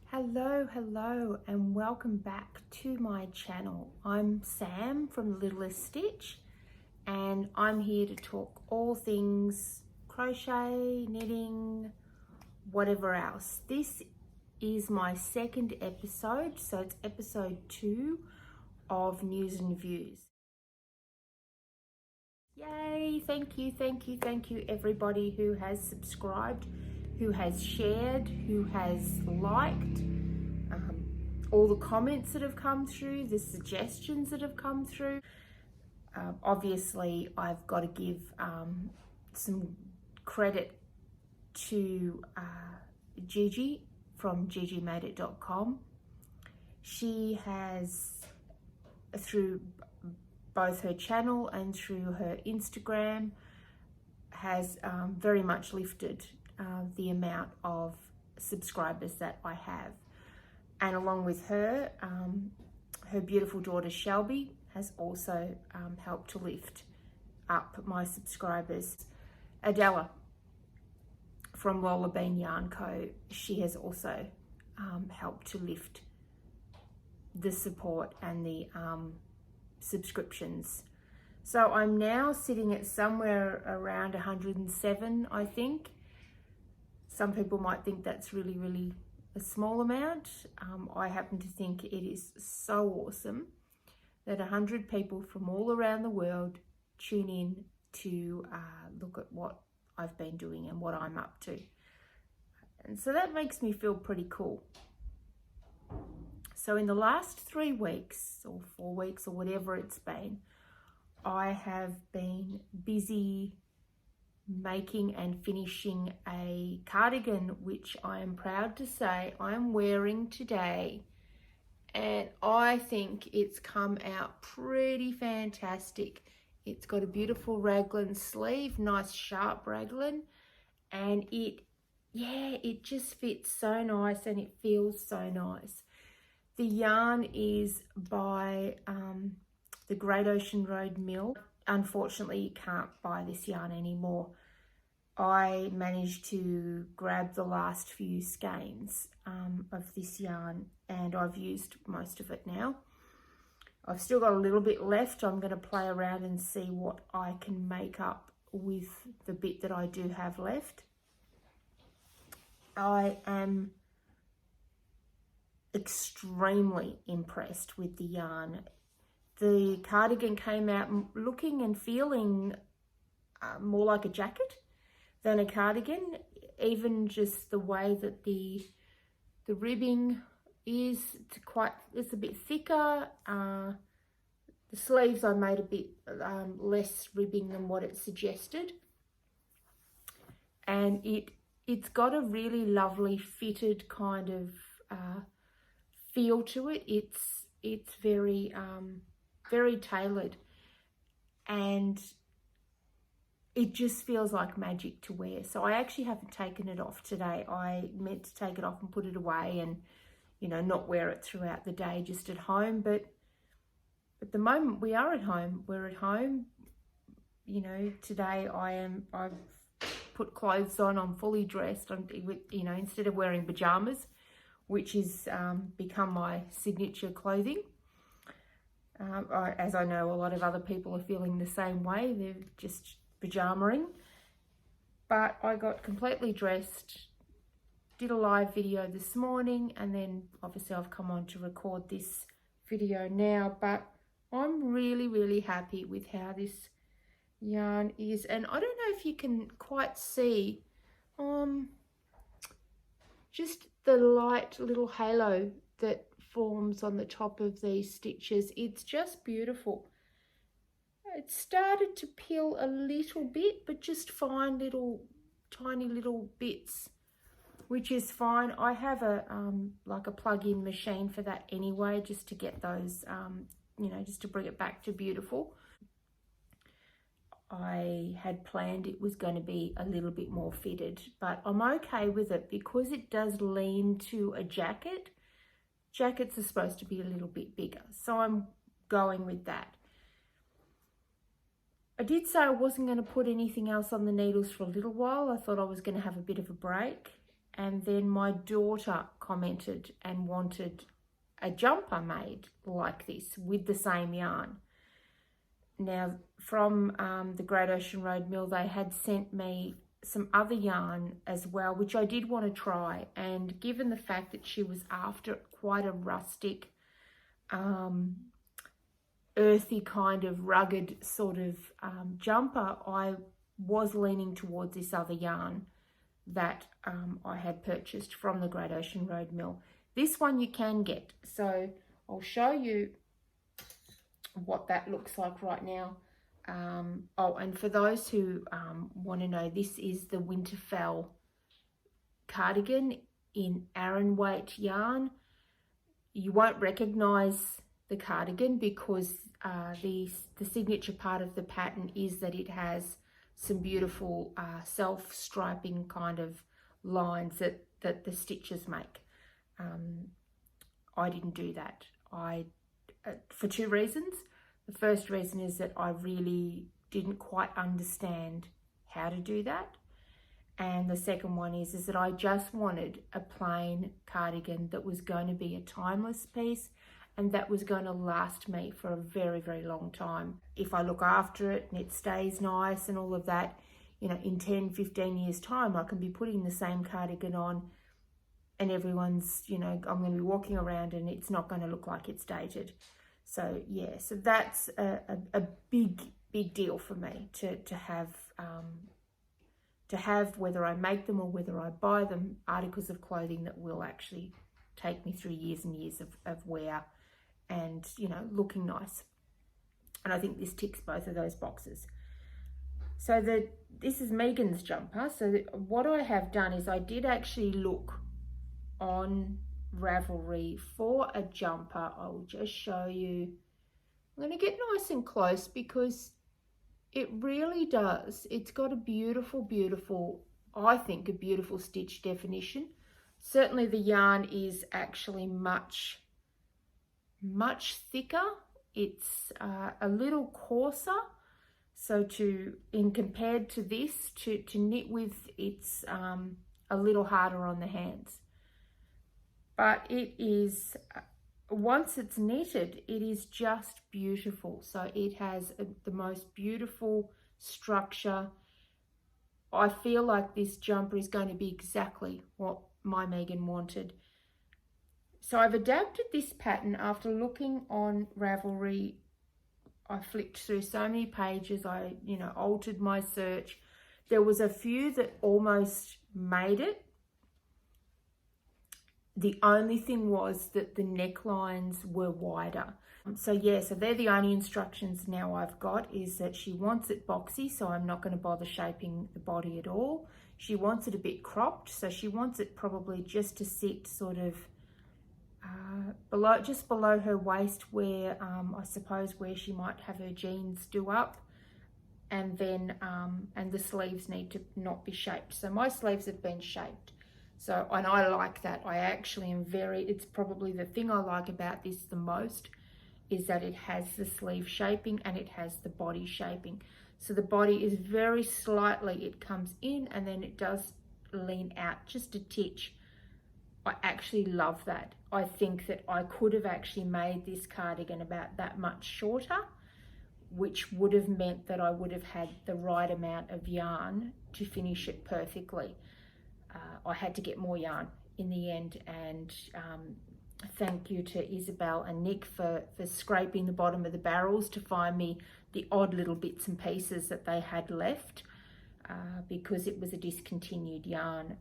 Hello, and welcome back to my channel. I'm Sam from the Littlest Stitch, and I'm here to talk all things crochet, knitting, whatever else. This is my second episode, so it's episode 2 of News and Views. Yay, thank you everybody who has subscribed, who has shared, who has liked, all the comments that have come through, the suggestions that have come through. Obviously, I've got to give some credit to Gigi from gigimadeit.com. She has, through both her channel and through her Instagram, has very much lifted the amount of subscribers that I have. And along with her, her beautiful daughter Shelbey has also helped to lift up my subscribers. Adela from Lola Yarn Co, she has also helped to lift the support and the subscriptions. So I'm now sitting at somewhere around 107, I think. Some people might think that's really a small amount. I happen to think it is so awesome that 100 people from all around the world tune in to look at what I've been doing and what I'm up to. And so that makes me feel pretty cool. So in the last 3 weeks or 4 weeks or whatever it's been, I have been busy making and finishing a cardigan, which I am proud to say I'm wearing today, and I think it's come out pretty fantastic. It's got a beautiful raglan sleeve, nice sharp raglan, and it just fits so nice and it feels so nice. The yarn is by the Great Ocean Road Mill. Unfortunately, you can't buy this yarn anymore. I managed to grab the last few skeins of this yarn, and I've used most of it now. I've still got a little bit left. I'm going to play around and see what I can make up with the bit that I do have left. I am extremely impressed with the yarn. The cardigan came out looking and feeling more like a jacket than a cardigan. Even just the way that the ribbing is, it's a bit thicker. The sleeves I made a bit less ribbing than what it suggested, and it's got a really lovely fitted kind of feel to it. It's very tailored, and it just feels like magic to wear. So I actually haven't taken it off today. I meant to take it off and put it away and, you know, not wear it throughout the day, just at home. But at the moment we are at home. We're at home. You know, today I've put clothes on. I'm fully dressed. You know, instead of wearing pajamas, which is become my signature clothing. As I know, a lot of other people are feeling the same way. They're just pajamaing. But I got completely dressed, did a live video this morning, and then obviously I've come on to record this video now. But I'm really happy with how this yarn is, and I don't know if you can quite see just the light little halo that forms on the top of these stitches. It's just beautiful. It started to peel a little bit, but just fine little tiny little bits, which is fine. I have a like a plug-in machine for that anyway, just to get those you know, just to bring it back to beautiful. I had planned it was going to be a little bit more fitted, but I'm okay with it because it does lean to a jacket. Jackets are supposed to be a little bit bigger, so I'm going with that. I did say I wasn't going to put anything else on the needles for a little while. I thought I was going to have a bit of a break, and then my daughter commented and wanted a jumper made like this with the same yarn. Now, from the Great Ocean Road Mill, they had sent me some other yarn as well, which I did want to try. And given the fact that she was after quite a rustic, earthy kind of rugged sort of jumper, I was leaning towards this other yarn that I had purchased from the Great Ocean Road Mill. This one you can get. So I'll show you what that looks like right now. Oh, and for those who want to know, this is the Winterfell Cardigan in Aran weight yarn. You won't recognize the cardigan because the signature part of the pattern is that it has some beautiful self-striping kind of lines that the stitches make. I didn't do that. For two reasons. The first reason is that I really didn't quite understand how to do that. And the second one is that I just wanted a plain cardigan that was going to be a timeless piece and that was going to last me for a very, very long time. If I look after it and it stays nice and all of that, you know, in 10, 15 years time, I can be putting the same cardigan on and everyone's, you know, I'm going to be walking around and it's not going to look like it's dated. So yeah, so that's a big deal for me to have, whether I make them or whether I buy them, articles of clothing that will actually take me through years and years of wear and, you know, looking nice. And I think this ticks both of those boxes. So this is Megan's jumper. So what I have done is I did actually look on Ravelry for a jumper. I'll just show you. I'm going to get nice and close because it really does. It's got a beautiful, I think, a beautiful stitch definition. Certainly the yarn is actually much thicker. It's a little coarser. So compared to this, to knit with, it's a little harder on the hands. But it is, once it's knitted, it is just beautiful. So it has the most beautiful structure. I feel like this jumper is going to be exactly what my Megan wanted. So I've adapted this pattern after looking on Ravelry. I flicked through so many pages. I, you know, altered my search. There was a few that almost made it. The only thing was that the necklines were wider. So yeah, so they're the only instructions now I've got, is that she wants it boxy, so I'm not going to bother shaping the body at all. She wants it a bit cropped, so she wants it probably just to sit sort of just below her waist, where I suppose where she might have her jeans do up, and then and the sleeves need to not be shaped. So my sleeves have been shaped. So, and I like that. I actually am it's probably the thing I like about this the most, is that it has the sleeve shaping and it has the body shaping. So the body is very slightly, it comes in and then it does lean out just a titch. I actually love that. I think that I could have actually made this cardigan about that much shorter, which would have meant that I would have had the right amount of yarn to finish it perfectly. I had to get more yarn in the end, and thank you to Isabel and Nick for scraping the bottom of the barrels to find me the odd little bits and pieces that they had left, because it was a discontinued yarn.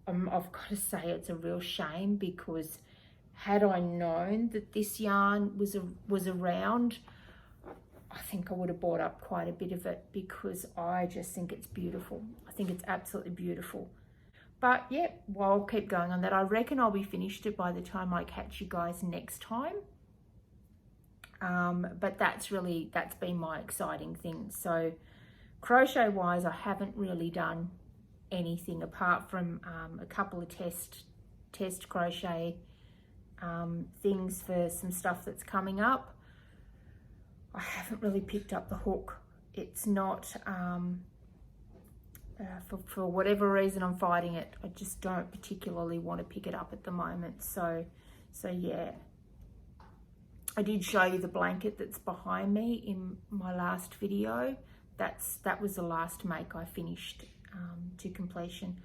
I've got to say it's a real shame, because had I known that this yarn was around, I think I would have bought up quite a bit of it, because I just think it's beautiful. I think it's absolutely beautiful. But yeah, well, I'll keep going on that. I reckon I'll be finished it by the time I catch you guys next time. But that's been my exciting thing. So crochet wise, I haven't really done anything apart from a couple of test crochet things for some stuff that's coming up. I haven't really picked up the hook. It's not for whatever reason I'm fighting it. I just don't particularly want to pick it up at the moment. So yeah. I did show you the blanket that's behind me in my last video. That was the last make I finished to completion.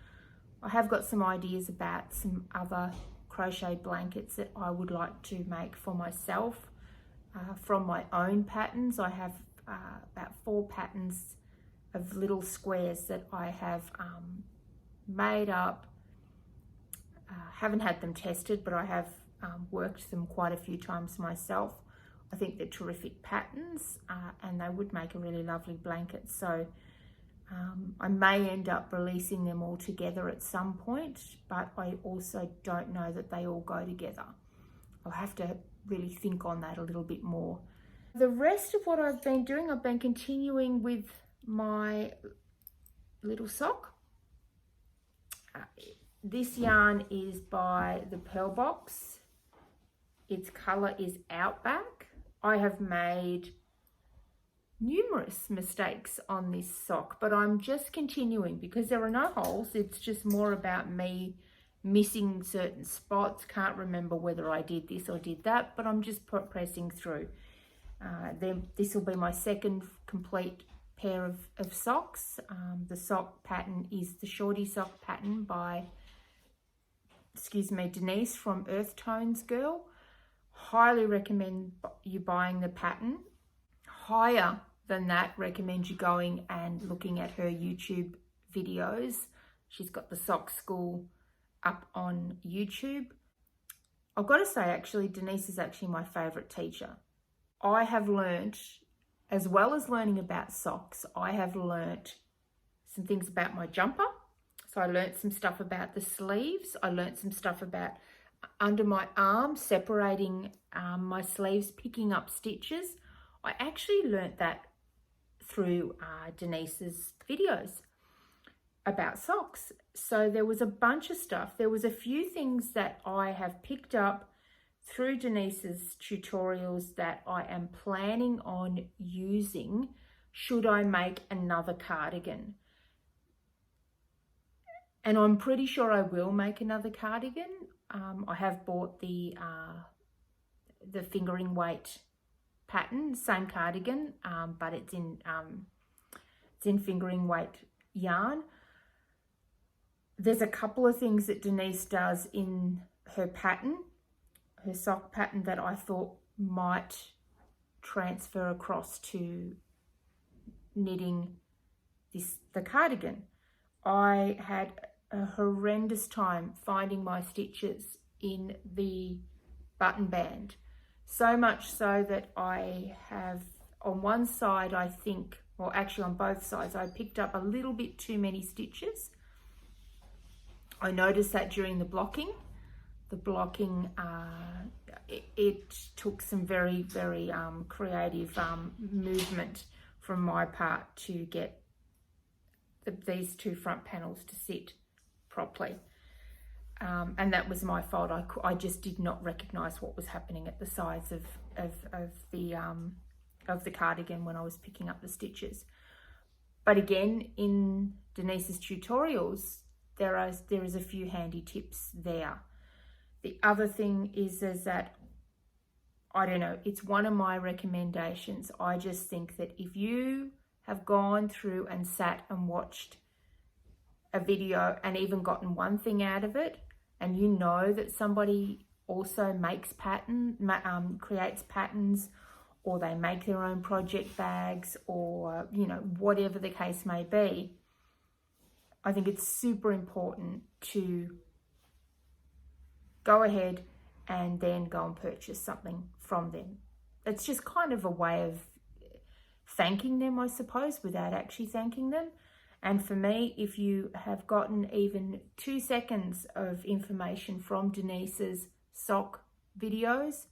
I have got some ideas about some other crochet blankets that I would like to make for myself from my own patterns. I have about 4 patterns of little squares that I have made up. Haven't had them tested, but I have worked them quite a few times myself. I think they're terrific patterns and they would make a really lovely blanket. So I may end up releasing them all together at some point, but I also don't know that they all go together. I'll have to really think on that a little bit more. The rest of what I've been doing, I've been continuing with my little sock. This yarn is by the Purl Box. Its colour is Outback. I have made numerous mistakes on this sock, but I'm just continuing because there are no holes. It's just more about me missing certain spots. Can't remember whether I did this or did that, but I'm just pressing through. Then this will be my second complete pair of socks. The sock pattern is the Shorty sock pattern by, Denise from Earthtonesgirl. Highly recommend you buying the pattern. Higher than that, recommend you going and looking at her YouTube videos. She's got the sock school up on YouTube. I've got to say, actually, Denise is actually my favourite teacher. I have learnt, as well as learning about socks, I have learnt some things about my jumper. So I learnt some stuff about the sleeves. I learnt some stuff about under my arm, separating my sleeves, picking up stitches. I actually learnt that through Denise's videos about socks. So there was a bunch of stuff. There was a few things that I have picked up through Denise's tutorials that I am planning on using should I make another cardigan. And I'm pretty sure I will make another cardigan. I have bought the fingering weight pattern, same cardigan, but it's in fingering weight yarn. There's a couple of things that Denise does in her pattern, her sock pattern, that I thought might transfer across to knitting the cardigan. I had a horrendous time finding my stitches in the button band. So much so that I have, on one side, I think, well, actually on both sides, I picked up a little bit too many stitches. I noticed that during the blocking. The blocking, it took some very, very creative movement from my part to get these two front panels to sit properly. And that was my fault. I just did not recognize what was happening at the sides of the cardigan when I was picking up the stitches. But again, in Denise's tutorials, there is a few handy tips there. The other thing is that, I don't know, it's one of my recommendations. I just think that if you have gone through and sat and watched a video and even gotten one thing out of it, and you know that somebody also makes creates patterns, or they make their own project bags, or, you know, whatever the case may be, I think it's super important to go ahead and then go and purchase something from them. It's just kind of a way of thanking them, I suppose, without actually thanking them. And for me, if you have gotten even 2 seconds of information from Denise's sock videos,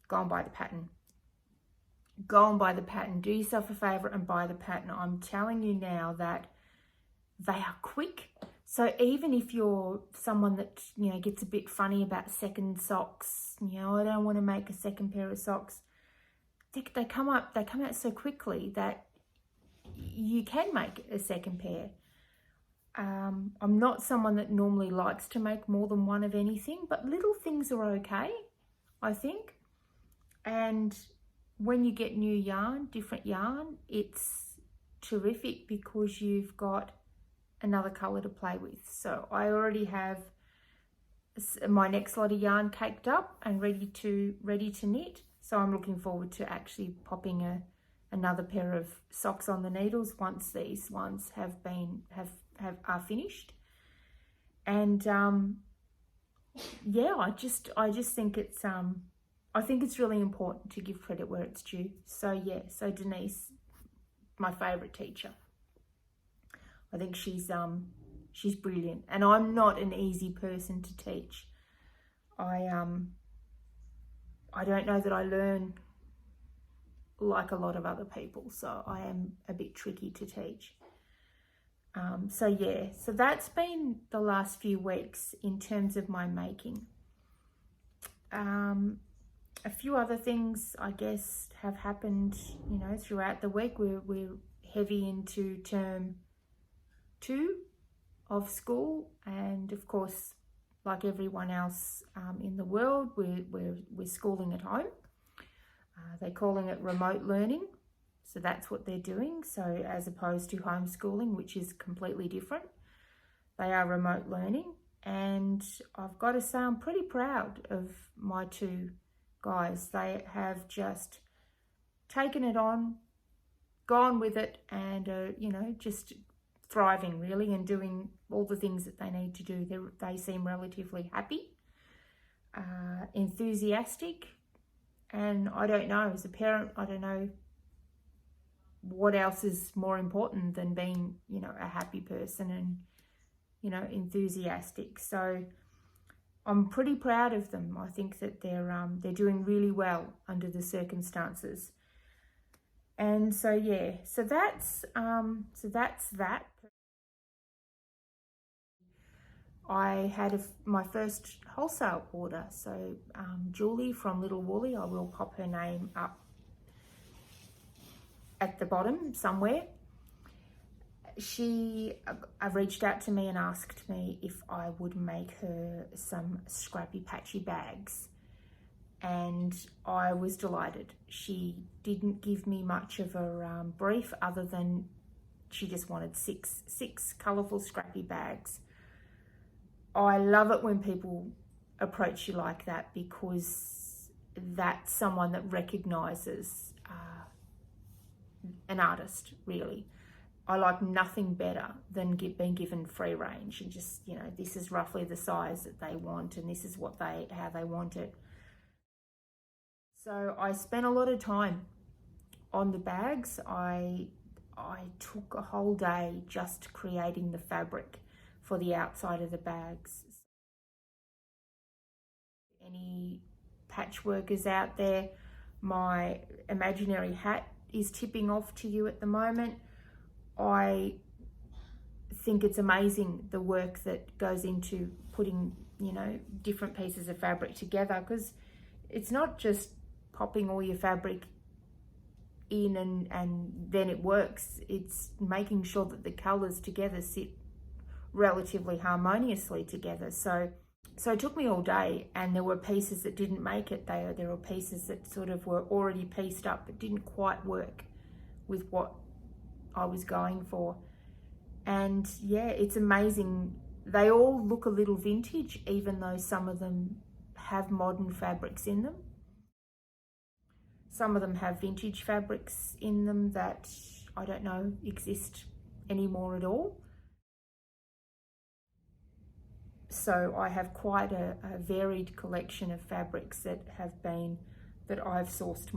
go and buy the pattern. Go and buy the pattern. Do yourself a favour and buy the pattern. I'm telling you now that they are quick. So even if you're someone that, you know, gets a bit funny about second socks, you know, I don't want to make a second pair of socks, they come out so quickly that you can make a second pair. I'm not someone that normally likes to make more than one of anything, but little things are okay, I think. And when you get new yarn, different yarn, it's terrific because you've got another colour to play with. So I already have my next lot of yarn caked up and ready to knit. So I'm looking forward to actually popping another pair of socks on the needles once these ones are finished. And yeah, I just think it's really important to give credit where it's due. So yeah, so Denise, my favourite teacher. I think she's brilliant, and I'm not an easy person to teach. I don't know that I learn like a lot of other people, so I am a bit tricky to teach. So yeah, so that's been the last few weeks in terms of my making. A few other things, I guess, have happened, you know, throughout the week. We're heavy into term 2 of school, and of course, like everyone else in the world, we're schooling at home. They're calling it remote learning, so that's what they're doing. So as opposed to homeschooling, which is completely different, they are remote learning. And I've got to say, I'm pretty proud of my 2 guys. They have just taken it on, gone with it, and you know, just thriving really and doing all the things that they need to do. They seem relatively happy, enthusiastic, and I don't know, as a parent, I don't know what else is more important than being, you know, a happy person and, you know, enthusiastic. So I'm pretty proud of them. I think that they're doing really well under the circumstances. And so yeah, so that's that. I had my first wholesale order. So Julie from Little Woollie, I will pop her name up at the bottom somewhere. She reached out to me and asked me if I would make her some scrappy patchy bags, and I was delighted. She didn't give me much of a brief other than she just wanted six colourful scrappy bags. I love it when people approach you like that, because that's someone that recognises an artist, really. I like nothing better than being given free range and just, you know, this is roughly the size that they want and this is how they want it. So I spent a lot of time on the bags. I took a whole day just creating the fabric for the outside of the bags. Any patchworkers out there, my imaginary hat is tipping off to you at the moment. I think it's amazing the work that goes into putting, you know, different pieces of fabric together, because it's not just popping all your fabric in and then it works. It's making sure that the colours together sit relatively harmoniously together. So it took me all day, and there were pieces that didn't make it. There were pieces that sort of were already pieced up but didn't quite work with what I was going for. And yeah, it's amazing. They all look a little vintage, even though some of them have modern fabrics in them. Some of them have vintage fabrics in them that I don't know exist anymore at all. So I have quite a varied collection of fabrics that I've sourced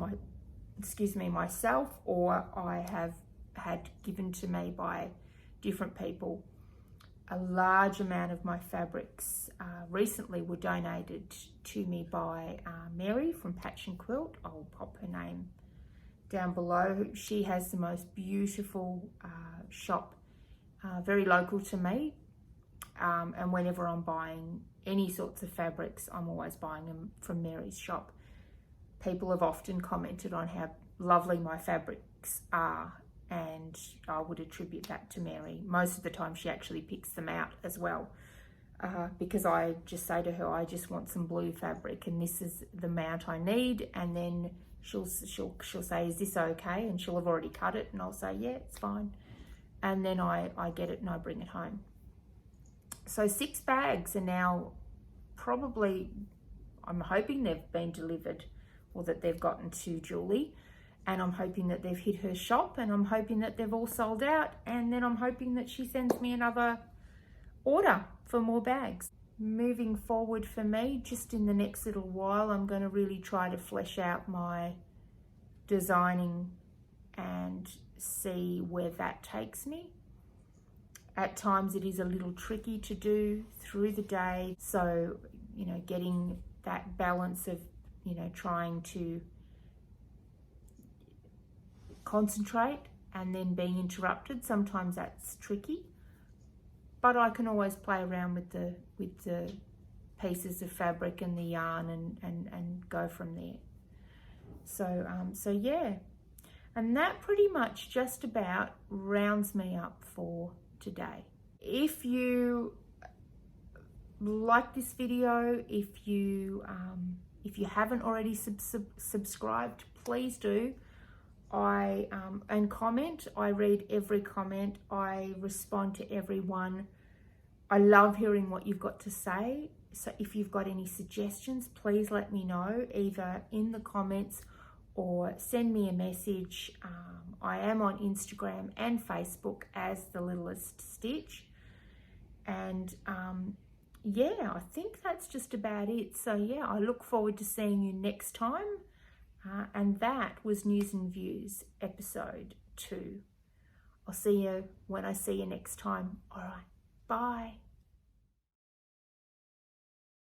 myself, or I have had given to me by different people. A large amount of my fabrics recently were donated to me by Mary from Patch and Quilt. I'll pop her name down below. She has the most beautiful shop, very local to me. And whenever I'm buying any sorts of fabrics, I'm always buying them from Mary's shop. People have often commented on how lovely my fabrics are, and I would attribute that to Mary. Most of the time she actually picks them out as well, because I just say to her, I just want some blue fabric and this is the amount I need, and then she'll say, is this okay? And she'll have already cut it, and I'll say, yeah, it's fine. And then I get it and I bring it home. So 6 bags are now probably, I'm hoping they've been delivered, or that they've gotten to Julie, and I'm hoping that they've hit her shop, and I'm hoping that they've all sold out, and then I'm hoping that she sends me another order for more bags. Moving forward for me, just in the next little while, I'm going to really try to flesh out my designing and see where that takes me. At times it is a little tricky to do through the day, so you know, getting that balance of, you know, trying to concentrate and then being interrupted, sometimes that's tricky, but I can always play around with the pieces of fabric and the yarn and go from there. So yeah, and that pretty much just about rounds me up for today. If you like this video, if you haven't already subscribed, please do. And comment. I read every comment. I respond to everyone. I love hearing what you've got to say. So if you've got any suggestions, please let me know, either in the comments or send me a message. I am on Instagram and Facebook as the Littlest Stitch. And yeah, I think that's just about it. So yeah, I look forward to seeing you next time. And that was News and Views episode 2. I'll see you when I see you next time. All right, bye.